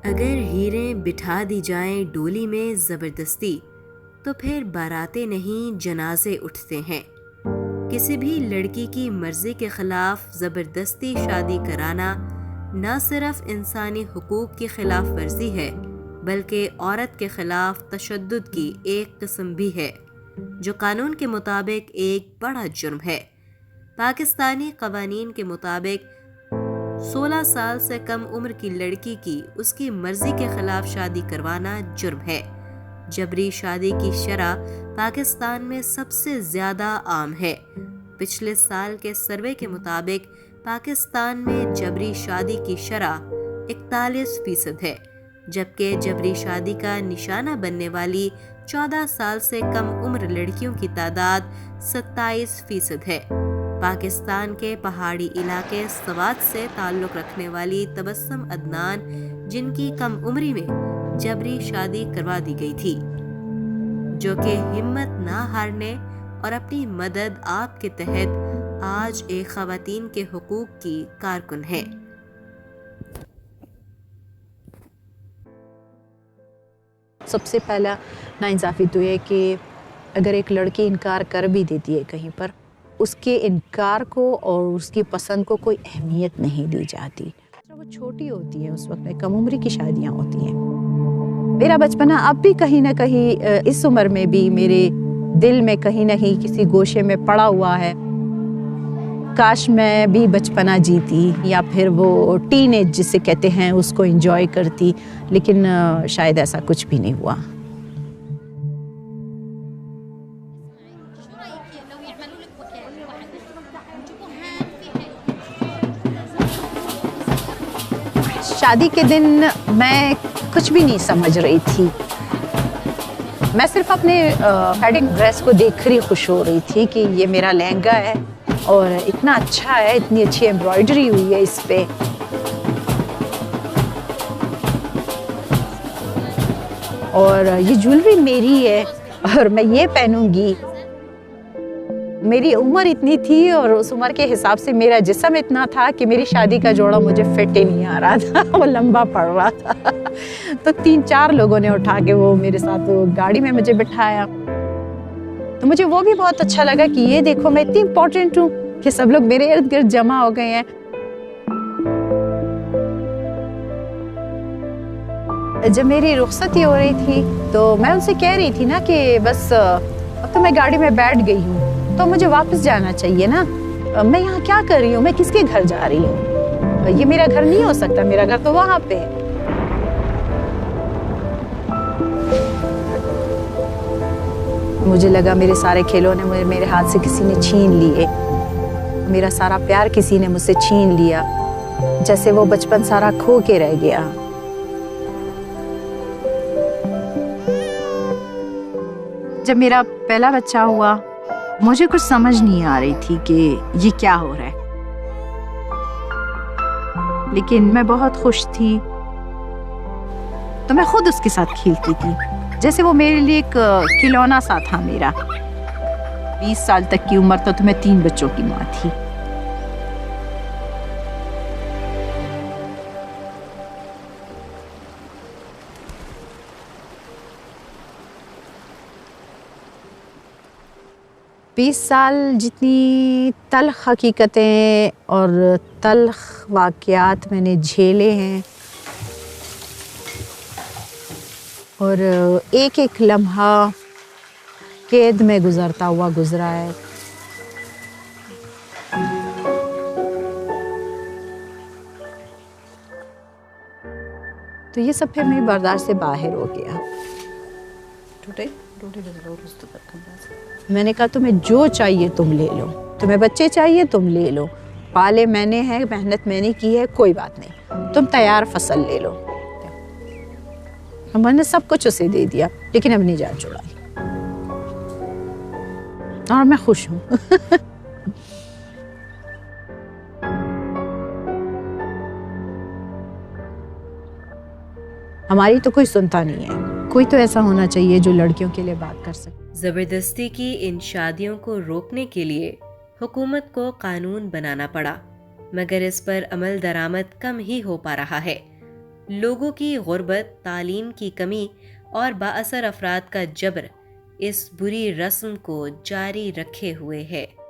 अगर हीरें बिठा दी जाएं डोली में जबरदस्ती तो फिर बारातें नहीं जनाजे उठते हैं। किसी भी लड़की की मर्जी के खिलाफ जबरदस्ती शादी कराना न सिर्फ इंसानी हुकूक की खिलाफ वर्जी है बल्कि औरत के खिलाफ तशद्दुद की एक किस्म भी है जो कानून के मुताबिक एक बड़ा जुर्म है। पाकिस्तानी कवानीन के मुताबिक 16 साल से कम उम्र की लड़की की उसकी मर्जी के खिलाफ शादी करवाना जुर्म है। जबरी शादी की शरह पाकिस्तान में सबसे ज्यादा आम है। पिछले साल के सर्वे के मुताबिक पाकिस्तान में जबरी शादी की शरह 41% है, जबकि जबरी शादी का निशाना बनने वाली 14 साल से कम उम्र लड़कियों की तादाद 27% है। पाकिस्तान के पहाड़ी इलाके सवात से ताल्लुक़ रखने वाली तबस्सुम अदनान, जिनकी कम उम्री में जबरी शादी करवा दी गई थी, जो कि हिम्मत ना हारने और अपनी मदद आप के तहत आज एक ख़वातीन के हुकूक की कारकुन है। सबसे पहला नाइंसाफ़ी तो है कि अगर एक लड़की इनकार कर भी देती है कहीं पर, उसके इनकार को और उसकी पसंद को कोई अहमियत नहीं दी जाती। वो छोटी होती है, उस वक्त में कम उम्र की शादियाँ होती हैं। मेरा बचपना अब भी कहीं ना कहीं इस उम्र में भी मेरे दिल में कहीं ना कहीं किसी गोशे में पड़ा हुआ है। काश मैं भी बचपना जीती या फिर वो टीनेज जिसे कहते हैं उसको एंजॉय करती, लेकिन शायद ऐसा कुछ भी नहीं हुआ। शादी के दिन मैं कुछ भी नहीं समझ रही थी। मैं सिर्फ अपने वेडिंग ड्रेस को देख कर खुश हो रही थी कि ये मेरा लहंगा है और इतना अच्छा है, इतनी अच्छी एम्ब्रॉयडरी हुई है इस पे। और ये ज्वेलरी मेरी है और मैं ये पहनूंगी। मेरी उम्र इतनी थी और उस उम्र के हिसाब से मेरा जिस्म इतना था कि मेरी शादी का जोड़ा मुझे फिट ही नहीं आ रहा था, वो लंबा पड़ रहा था। तो 3-4 लोगों ने उठा के वो मेरे साथ वो गाड़ी में मुझे बिठाया। तो मुझे वो भी बहुत अच्छा लगा कि ये देखो मैं इतनी इम्पोर्टेंट हूँ कि सब लोग मेरे इर्द गिर्द जमा हो गए हैं। जब मेरी रुखसती हो रही थी तो मैं उनसे कह रही थी ना कि बस अब तो मैं गाड़ी में बैठ गई हूँ तो मुझे वापस जाना चाहिए ना। मैं यहाँ क्या कर रही हूँ, मैं किसके घर जा रही हूँ? ये मेरा घर नहीं हो सकता, मेरा घर तो वहाँ पे है। मुझे लगा मेरे सारे खिलौने मेरे हाथ से किसी ने छीन लिए, मेरा सारा प्यार किसी ने मुझसे छीन लिया, जैसे वो बचपन सारा खो के रह गया। जब मेरा पहला बच्चा हुआ मुझे कुछ समझ नहीं आ रही थी कि ये क्या हो रहा है, लेकिन मैं बहुत खुश थी तो मैं खुद उसके साथ खेलती थी, जैसे वो मेरे लिए एक खिलौना सा था मेरा। 20 साल तक की उम्र तो मैं 3 बच्चों की माँ थी। बीस साल जितनी तल्ख हकीकतें और तल्ख वाक़यात मैंने झेले हैं और एक एक लम्हा कैद में गुज़रता हुआ गुज़रा है। तो ये सब फिर मेरी बर्दाश्त से बाहर हो गया। मैंने कहा तुम्हें जो चाहिए तुम ले लो, तुम्हें बच्चे चाहिए तुम ले लो, पाले मैंने हैं, मेहनत मैंने की है, कोई बात नहीं, तुम तैयार फसल ले लो। मैंने सब कुछ उसे दे दिया, लेकिन अपनी जान छुड़ाई और मैं खुश हूँ। हमारी तो कोई सुनता नहीं है। कोई तो ऐसा होना चाहिए जो लड़कियों के लिए बात कर सके। जबरदस्ती की इन शादियों को रोकने के लिए हुकूमत को कानून बनाना पड़ा, मगर इस पर अमल दरामद कम ही हो पा रहा है। लोगों की गुर्बत, तालीम की कमी और बाअसर अफराद का जबर इस बुरी रस्म को जारी रखे हुए है।